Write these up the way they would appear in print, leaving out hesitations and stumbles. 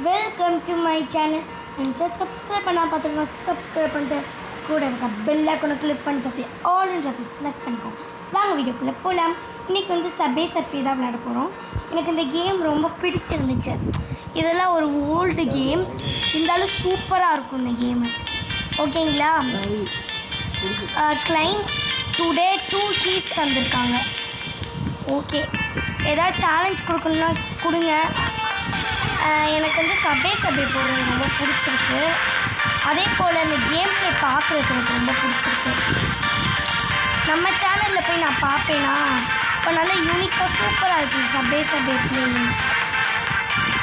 Welcome to my channel. நீங்கள் subscribe பண்ணால் பார்த்துருக்கோம். சப்ஸ்கிரைப் பண்ணிட்டு கூட இருக்க பெல் ஐக்கானை கிளிக் பண்ணிட்டு அப்படியே ஆல்ன்ற செலக்ட் பண்ணிக்கோங்க. வாங்க வீடியோக்குள்ளே போகலாம். இன்றைக்கி சபே சர்ஃபி தான் விளையாட போகிறோம். எனக்கு இந்த கேம் ரொம்ப பிடிச்சிருந்துச்சு. இதெல்லாம் ஒரு ஓல்டு கேம், இருந்தாலும் சூப்பராக இருக்கும் இந்த கேமு. ஓகேங்களா? கிளைம் டுடே 2 கீஸ் தந்திருக்காங்க. ஓகே, ஏதாவது சேலஞ்ச் கொடுக்கணுன்னா கொடுங்க. எனக்கு சபே போடுறது ரொம்ப பிடிச்சிருக்கு. அதே போல் இந்த கேம் ப்ளே பார்க்குறதுக்கு எனக்கு ரொம்ப பிடிச்சிருக்கு. நம்ம சேனலில் போய் நான் பார்ப்பேன்னா இப்போ நல்லா யூனிக்காக சூப்பராக இருக்குது சபே பிளேயிங்.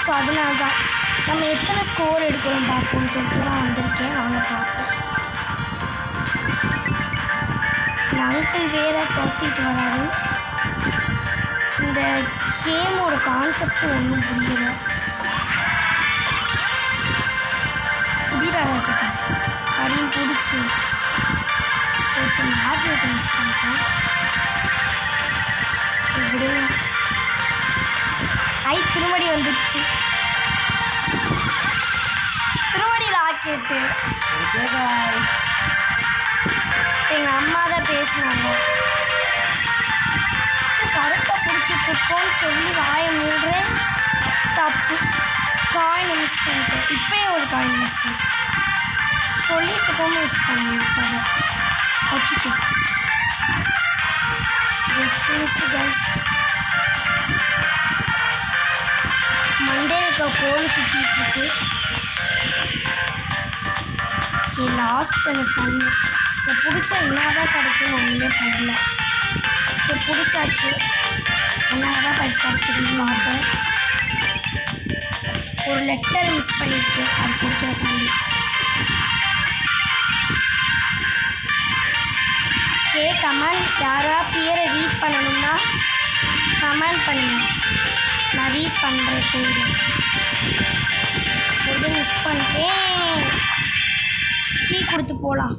ஸோ அதனால தான் நம்ம எத்தனை ஸ்கோர் எடுக்கிறோம் பார்ப்போம்னு சொல்லிட்டு தான் வந்திருக்கேன். வாங்க பார்ப்போம். இந்த அங்கிள் வேறு துரத்திட்டு வராரு. இந்த கேமோட கான்செப்ட் ஒன்றும் புரியல. வீடாக இருக்கட்டும் அப்படின்னு பிடிச்சி மேக்னெட் மிஸ் பண்ணிட்டேன். விடுங்க. திருமடி வந்துடுச்சு. திருமடி ராக்கெட்டு. எங்கள் அம்மா தான் பேசினாங்க. கரெக்டாக பிடிச்சிட்டு இருக்கோன்னு சொல்லி வாய மூடுறேன். தப்பு, காயின் மிஸ் பண்ணிட்டேன். இப்போயே ஒரு காயின் மிஸ் சொல்லிட்டு போக மிஸ் பண்ணேன். இப்போ வச்சுச்சு ஜஸ்ட் மிஸ் கைஸ். மண்டே இருக்க கோல் சுற்றிட்டுருக்கு. ஓகே, லாஸ்ட் அந்த சன் இதை பிடிச்சா என்னதான் கிடைக்கும் ஒன்றுமே பண்ணல. சரி பிடிச்சாச்சு. என்னதான் கிடைக்குதுன்னு பார்ப்போம். ஒரு லெட்டர் மிஸ் பண்ணியிருக்கேன், அது பிடிக்கிறதுக்காண்டி. ஓகே, கமெண்ட் யாராவது பேரை ரீட் பண்ணணும்னா கமெண்ட் பண்ணுங்க, நான் ரீட் பண்ணுறேன் பேர். எது மிஸ் பண்ணிட்டேன். கீ கொடுத்து போகலாம்.